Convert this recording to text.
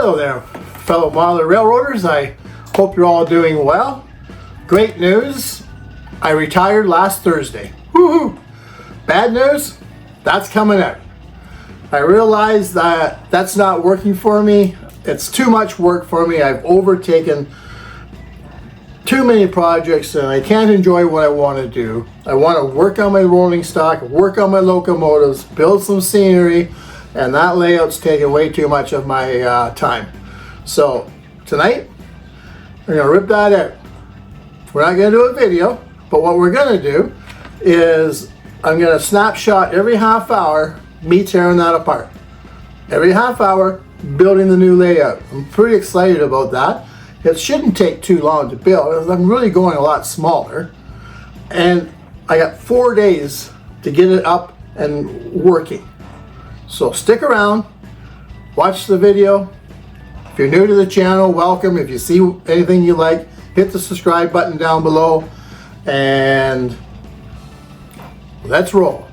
Hello there, fellow modeler railroaders. I hope you're all doing well. Great news, I retired last Thursday. Woohoo! Bad news, that's coming out. I realized that that's not working for me. It's too much work for me. I've overtaken too many projects and I can't enjoy what I want to do. I want to work on my rolling stock, work on my locomotives, build some scenery, and that layout's taking way too much of my time. So tonight, we're gonna rip that out. We're not gonna do a video, but what we're gonna do is I'm gonna snapshot every half hour me tearing that apart. Every half hour, building the new layout. I'm pretty excited about that. It shouldn't take too long to build. I'm really going a lot smaller. And I got 4 days to get it up and working. So stick around, watch the video. If you're new to the channel, welcome. If you see anything you like, hit the subscribe button down below and let's roll.